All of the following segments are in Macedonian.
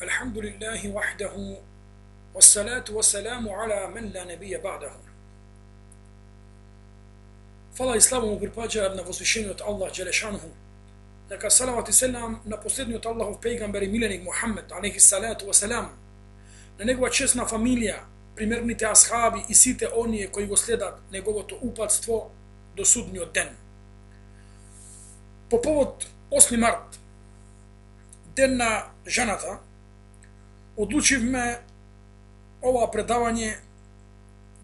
Alhamdulillahi wahdahu, wassalatu wassalamu ala man la nabija ba'dahu. Fala i slavu mu pripađa na vosvišenju Allah Đelešanuhu. Neka salavat i selam na posljednju od Allahov pejgamber i milenik Muhammed, alaihi salatu wassalam, na njegova česna familija, primernite ashabi i site onije koji go sledat njegovo to upatstvo do sudnjoj den. Po povod 8. mart, den na ženата, odlučivме ова предавање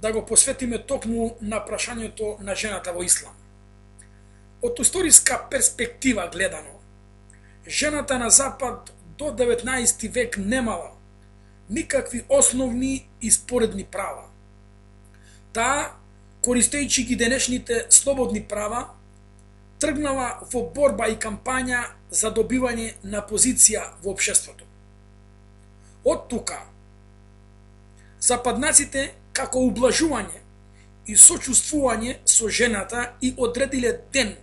да го посветиме токму на прашањето на жената во ислам. Од историска перспектива гледано, жената на запад до 19 век немала никакви основни и споредни права. Таа, користејќи ги денешните слободни права, тргнала во борба и кампања за добивање на позиција во општеството. Од тука, западнаците како ублажување и сочувствување со жената и одредиле ден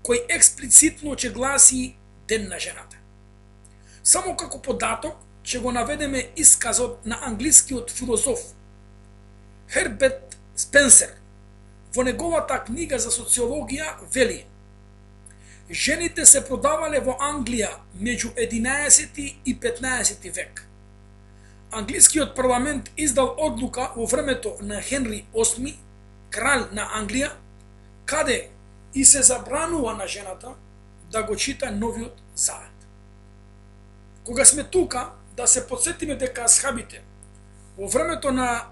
кој експлицитно ќе гласи Ден на жената. Само како податок ќе го наведеме исказот на англискиот филозоф Херберт Спенсер во неговата книга за социологија вели: жените се продавале во Англија меѓу 11 и 15 век. Англискиот парламент издал одлука во времето на Хенри VIII, крал на Англија, каде и се забранува на жената да го чита новиот завет. Кога сме тука, да се подсетиме дека асхабите во времето на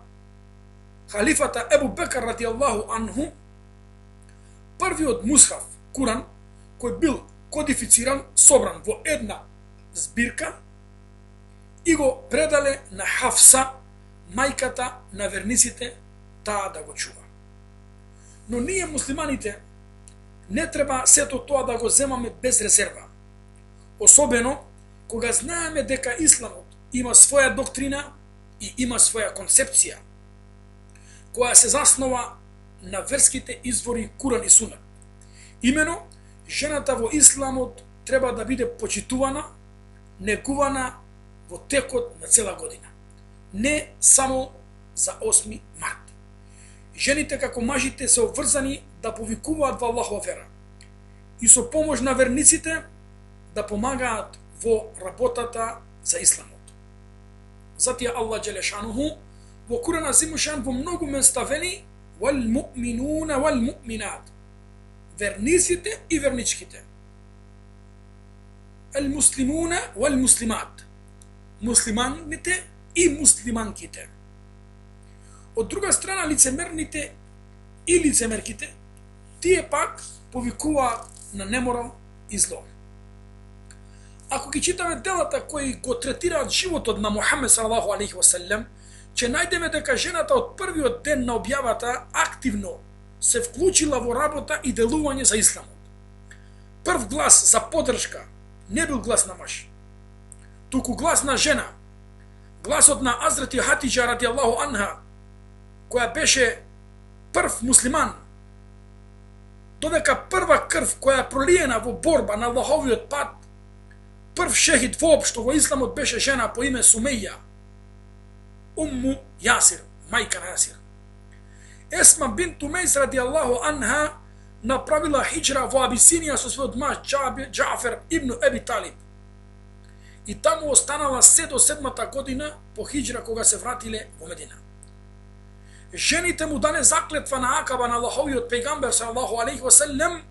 халифата Ебу Бекар радијаллаху анху, првиот мусхаф, Куран, кој бил кодифициран, собран во една збирка, и го предале на Хафса, мајката на верниците, таа да го чува. Но ние муслиманите не треба сето тоа да го земаме без резерва. Особено кога знаеме дека исламот има своја доктрина и има своја концепција, која се заснова на верските извори Куран и Сунет. Имено, жената во исламот треба да биде почитувана, негувана во текот на цела година. Не само за 8 март. Жените како мажите се обврзани да повикуваат во Аллахова вера и со помош на верниците да помагаат во работата за исламот. Затоа Аллах Джелешануху во Куран Азимушан во многу места вели: "Вал муъминуна вал муъминат", верниците и верничките. "Ал муслимуна вал муслимат", муслиманите и муслиманките. Од друга страна, лицемерните и лицемерките, тие пак повикуваат на неморал и зло. Ако ги читаме делата кои го третираат животот на Мухамед салалаху алейхи ва салем, ќе најдеме дека жената од првиот ден на објавата активно се вклучила во работа и делување за исламот. Прв глас за поддршка не бил глас на маж, туку глас на жена, гласот на Азрети Хатиджа радијаллаху анха, која беше прв муслиман, додека прва крв која пролиена во борба на Аллаховиот пат, прв шехид воопшто во исламот беше жена по име Сумеја, Умму Јасир, мајка на Јасир. Есма бинт Умейс радијаллаху анха направила хиджра во Абисинија со својот маж Џафер ибн Еби Талиб. И таму останала се до 7-та година по хиджра кога се вратиле во Медина. Жените му дане заклетва на акаба на Аллаховиот пејгамбер салалаху алейхи ва салем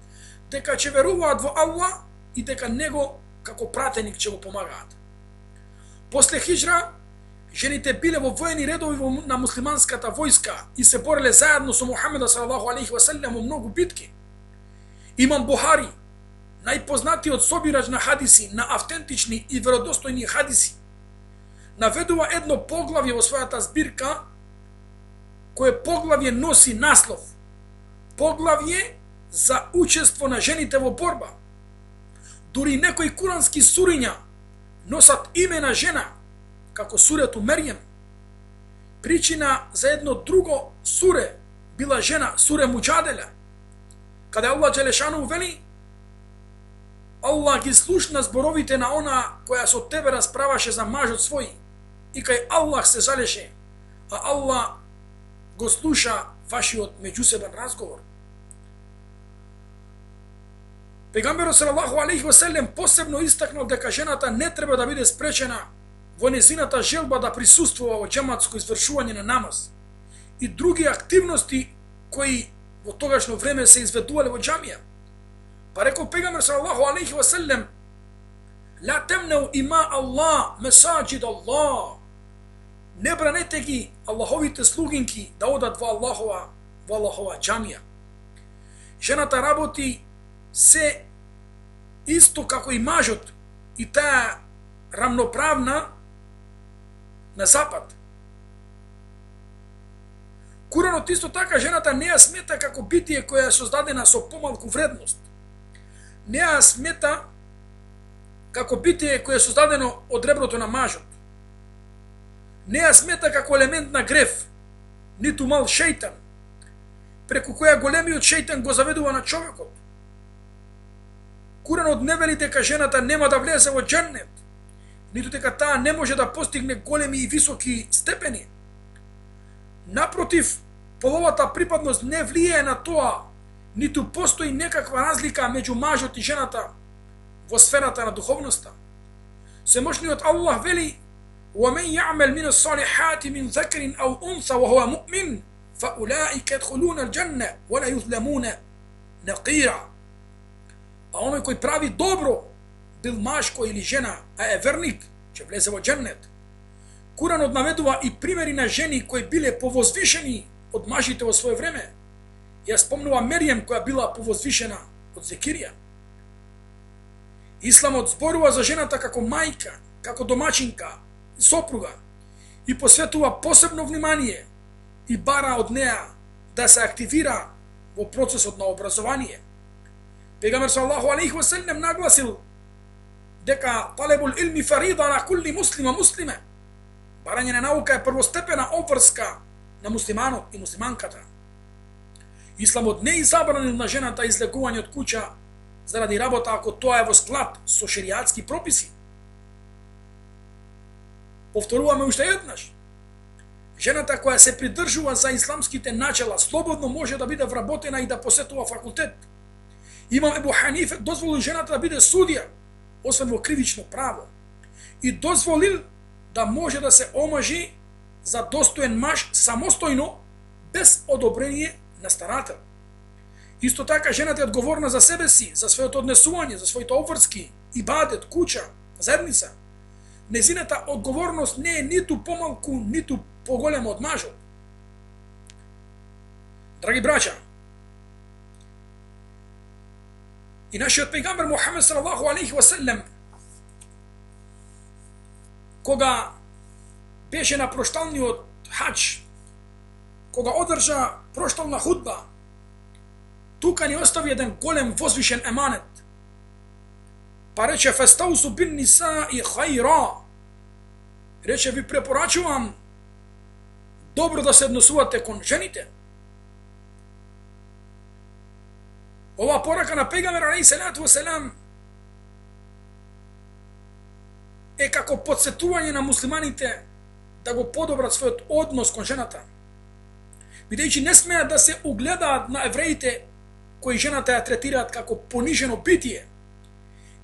дека ќе веруваат во Аллах и дека него како пратеник ќе го помагаат. После хиджра, жените биле во воени редови на муслиманската војска и се бореле заедно со Мухамеда салалаху алейхи ва салем во многу битки. Имам Бухари, најпознатиот собирач на хадиси, на автентични и веродостојни хадиси, наведува едно поглавје во својата збирка, кое поглавје носи наслов "Поглавје за учество на жените во борба". Дури некои курански суриња носат име на жена, како сурето Мерјем. Причина за едно друго суре била жена, суре Муџаделе, каде Аллах Джелешану вели: Аллах ги слушна зборовите на она која со тебе расправаше за мажот свој и кај Аллах се жалеше, а Аллах го слуша вашиот меѓусебен разговор. Пегамберот салаллаху алейхи ва селем посебно истакнал дека жената не треба да биде спречена во незината желба да присуствува во џематско извршување на намаз и други активности кои во тогашно време се изведувале во џамија. Па рекол пегамбер салаллаху алейхи ва селем: "Ла темнеу има Аллах месаџид Аллах." Не бранете ги Аллаховите слугинки да одат во Аллахова џамија. Жената работи се исто како и мажот и таа рамноправна на запад. Куранот исто така жената не ја смета како битие која е создадена со помалку вредност. Не ја смета како битие кое е создадено од реброто на мажот. Не ја смета како елемент на грев, ниту мал шејтан, преку која големиот шејтан го заведува на човекот. Куранот не вели дека жената нема да влезе во џеннет, ниту дека таа не може да постигне големи и високи степени. Напротив, половата припадност не влијае на тоа, ниту постои некаква разлика меѓу мажот и жената во сферата на духовноста. Семошниот Аллах вели: وَمَنْ يَعْمَلْ مِنَ الصَّالِحَاتِ مِنْ ذَكَرٍ أَوْ أُنْثَى وَهُوَ مُؤْمِنٌ فَأُولَئِكَ يَدْخُلُونَ الْجَنَّةَ وَلَا يُظْلَمُونَ نَقِيرًا. А оној кој прави добро, бил машко или жена, а е верник, ќе влезе во џеннет. Куранот наведува и примери на жени кои биле повозвишени од мажите во своје време. Ја спомнува Меријем која била повозвишена од Зекирија. Исламот зборува за жената како мајка, како домачинка, сопруга и посветува посебно внимание и бара од неа да се активира во процесот на образование. Пегамбер саллаллаху алейхи ва селем нагласил дека талебул илми фарида на кулли муслима муслиме. Барање на наука е првостепена обврска на муслиманот и муслиманката. Исламот не забранил на жената излегување од куќа заради работа ако тоа е во склад со шеријатски прописи. Повторуваме уште еднаш. Жената која се придржува за исламските начела слободно може да биде вработена и да посетува факултет. Имам Ебу Ханифе дозволил жената да биде судија, освен во кривично право, и дозволил да може да се омажи за достоен маж самостојно, без одобрение на старател. Исто така жената е одговорна за себе си, за своето однесување, за своите обврски, ибадет, куќа, заедница. Незината одговорност не е ниту помалку, ниту поголема од мажот. Драги браќа, и нашиот пегамбер Мухамед салаллаху алейхи ва селем, кога беше на прошталниот хаџ, кога одржа проштална худба, тука ни остави еден голем возвишен еманет. Па рече: "Фестаусу бин нисаи хајра." Рече: ви препорачувам добро да се однесувате кон жените. Ова порака на пегамбер алейхи салату васелам е како подсетување на муслиманите да го подобрат својот однос кон жената, бидејќи не смеат да се угледаат на евреите кои жената ја третираат како понижено битие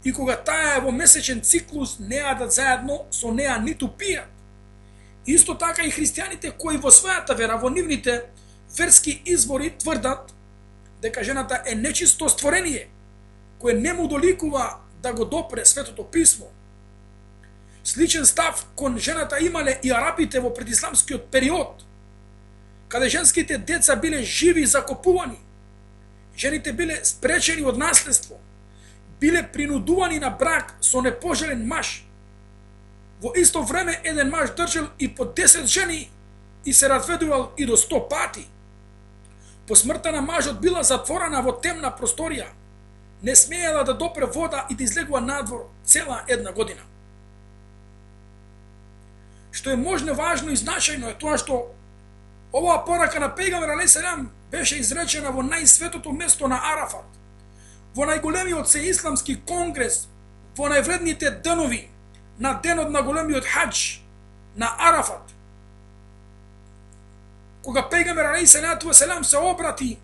и кога таа е во месечен циклус не јадат заедно со неа ниту пијат. Исто така и христијаните кои во својата вера, во нивните верски извори тврдат дека жената е нечисто створение кое не му доликува да го допре Светото писмо. Сличен став кон жената имале и арапите во предисламскиот период, каде женските деца биле живи и закопувани, жените биле спречени од наследство, биле принудувани на брак со непожелен маж. Во исто време еден маж држал и по 10 жени и се разведувал и до 100 пати. По смртта на мажот била затворена во темна просторија, не смеела да допре вода и да излегува надвор цела една година. Што е можно важно и значајно е тоа што оваа порака на пегамбер алейхи салам беше изречена во најсветото место на Арафат, во најголемиот се исламски конгрес, во највредните денови, на денот на големиот хадж, на Арафат, кога пејгамбер алейхи салату веселам се обрати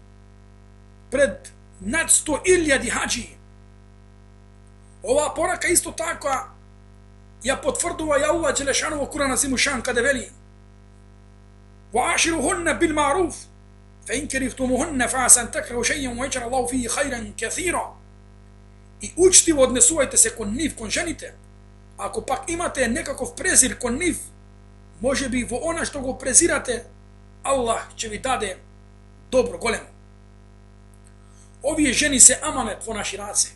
пред над 100.000 хаджи. Оваа порака исто така ја потврдува и Аллах џелешану во Куран азиму шан, каде вели: وَعَاشِرُهُنَّ بِالْمَعْرُوفِ فَإِنْ كَرِهْتُمُوهُنَّ فَعَسَى أَنْ تَكْرَهُوا شَيْئًا وَيَجْعَلَ اللَّهُ فِيهِ خَيْرًا كَثِيرًا. И учтиво однесувајте се кон нив, кон жените. Ако пак имате некаков презир кон нив, може би во она што го презирате, Аллах ќе ви даде добро големо. Овие жени се аманет во наши раце.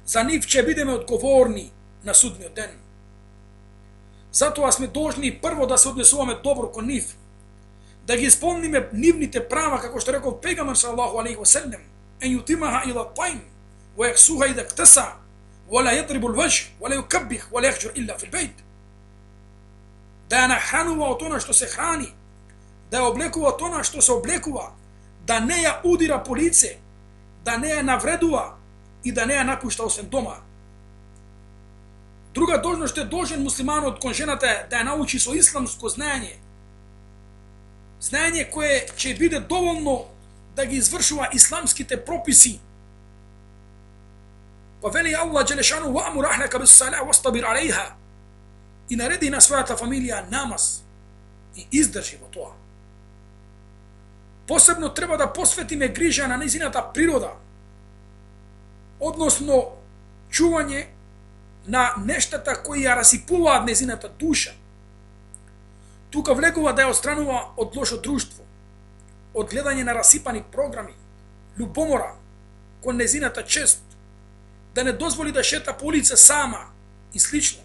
За нив ќе бидеме одговорни на судниот ден. Затоа сме должни прво да се однесуваме добро кон нив, да ги исполниме нивните права, како што рекол пејгамбер саллаллаху алейхи ва селлем: "Ен јутимаха ила тајм, ва јахсуха ида ктаса, ва ла јадрибу лваџ, ва ла јукаббих, ва ла јахџур илла фил бејт." Да ја нахранува од она што се храни, да ја облекува од она што се облекува, да не ја удира по лице, да не ја навредува и да не ја напушта освен дома. Друга должност е должен муслиманот кон жената да ја научи со исламско знаење. Знаење кое ќе биде доволно да ги извршува исламските прописи. Па вели Аллах џелешану: "Ва'мур ахлака бис-салаа вастабир алейха." И нареди на својата фамилија намаз и издржи во тоа. Посебно треба да посветиме грижа на нејзината природа, односно чување на нештата кои ја расипуваат нејзината душа. Тука влегува да ја отстранува од лошо друштво, од гледање на расипани програми, љубомора кон нејзината чест, да не дозволи да шета по улица сама и слично.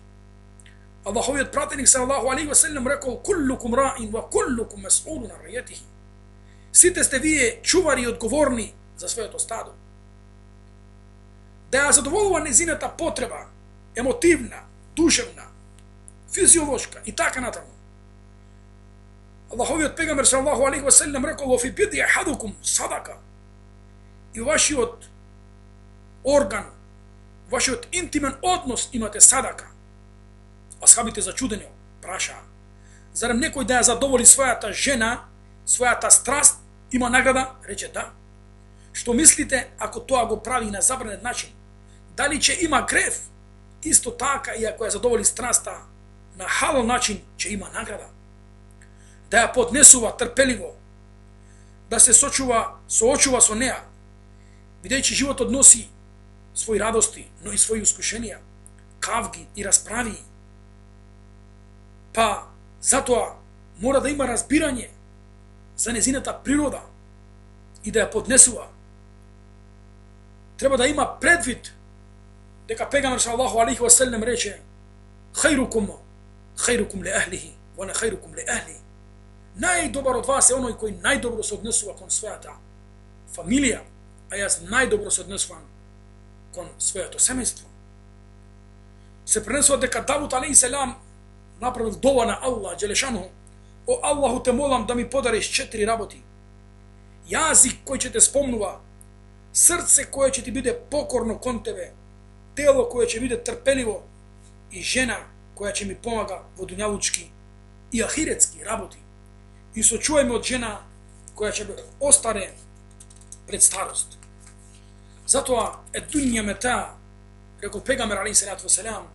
Аллаховиот пратеник саллаллаху алейхи ва селлем рекол: "Куллукум раин ва куллукум мас'улун ан рајатихи." Сите сте вие чувари и одговорни за своето стадо. Да ја задоволува нејзината потреба, емотивна, душевна, физиолошка и така натаму. Аллаховиот пегамбер саллаллаху алейхи ва селлем рекол: "Во фи бид'i ахадукум садака." И вашиот орган, вашиот интимен однос имате садака. Асхабите зачудени прашаа: "Зарем некој да ја задоволи својата жена, својата страст, има награда?" Рече: "Да." Што мислите ако тоа го прави на забранет начин? Дали ќе има грев? Исто така и ако ја задоволи страста на халал начин, ќе има награда. Да ја поднесува трпеливо, да се соочува со неа, бидејќи животот носи своји радости, но и своји искушенија, кавги и расправи. Па затоа мора да има разбирање за нејзината природа и да ја поднесува. Треба да има предвид дека пегамбер саллаллаху алейхи ва селлем рече: "Хајрукум хајрукум ли ахлихи, ва на хајрукум ли ахли." Најдобар од вас е оној кој најдобро се однесува кон својата фамилија, а јас најдобро се однесувам кон своето семејство. Се пренесува дека Давуд алейхи селам направил дова на Аллах џелешану: "О Аллаху, те молам да ми подариш 4 работи: јазик кој ќе те спомнува, срце кое ќе ти биде покорно кон тебе, тело кое ќе биде трпеливо и жена која ќе ми помага во дуњалучки и ахиретски работи. И сочувај ме од жена која ќе остане пред старост." Затоа е дуња мета, рекол пегамбер алейхи салату веселам: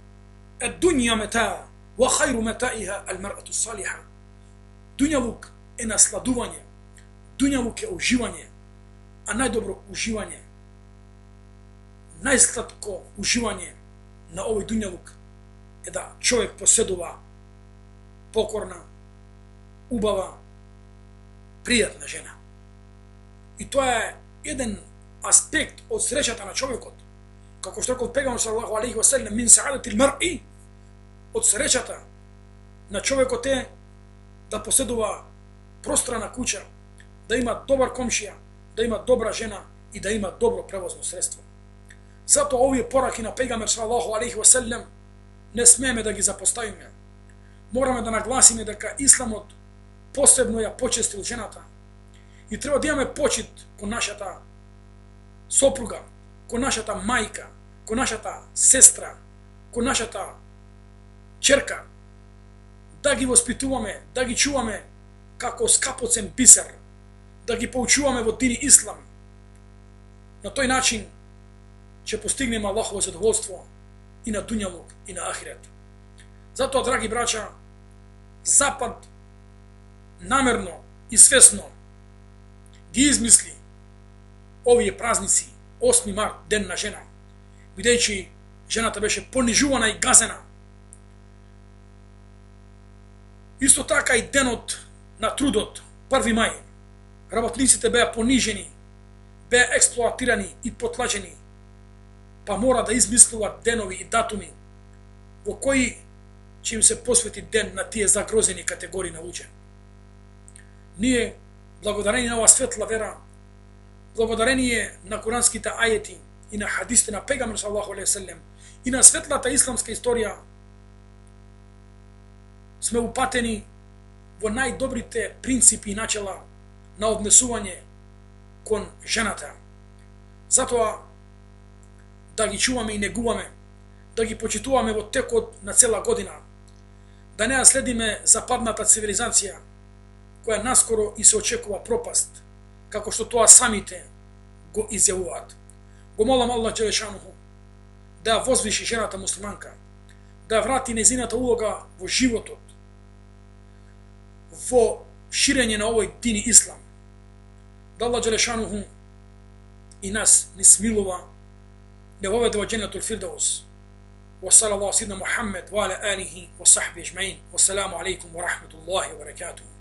"Е дуња мета, ва хајру метаиха ал мар'ату салиха." Дуњалук е насладување, дуњалук е уживање, а најдобро уживање, најсладко уживање на овој дуњалук е да човек поседува покорна, убава, пријатна жена. И тоа е еден аспект од среќата на човекот. Како што рекол пегамбер саллаллаху алейхи ва селлем: "Мин саадатил мар'i", од среќата на човекот е да поседува пространа куќа, да има добар комшија, да има добра жена и да има добро превозно средство. Затоа овие пораки на пегамбер саллаллаху алейхи ва селлем не смееме да ги запоставиме. Мораме да нагласиме дека исламот посебно ја почестил жената и треба да имаме почит кон нашата сопруга, кон нашата мајка, кон нашата сестра, кон нашата черка, да ги воспитуваме, да ги чуваме како скапоцен бисер, да ги поучуваме во дини Ислам. На тој начин ќе постигнеме Аллахово задоволство и на дуњалук и на ахирет. Затоа, драги браќа, Запад намерно и свесно ги измисли овие празници, 8 март, ден на жена, бидејќи жената беше понижувана и газена. Исто така и денот на трудот, 1 мај, работниците беа понижени, беа експлоатирани и потлачени, па мора да измислуваат денови и датуми во кои ќе им се посвети ден на тие загрозени категории на луѓе. Ние, благодарение на оваа светла вера, благодарение на куранските ајети и на хадисите на пегамбер саллаллаху алейхи ве селем и на светлата исламска историја, сме упатени во најдобрите принципи и начела на однесување кон жената. Затоа да ги чуваме и негуваме, да ги почитуваме во текот на цела година, да не ја следиме западната цивилизација, која наскоро и се очекува пропаст, како што тоа самите го изјавуваат. Го молам Аллах Джелешануху да ја возвиши жената муслиманка, да ја врати незината улога во животот, во ширење на овој дин Ислам. Да Аллах Джелешануху и нас ни смилува, не воведе во џеннетул фирдаус. وصلى الله سيدنا محمد وعلى آله وصحبه أجمعين والسلام عليكم ورحمة الله وبركاته.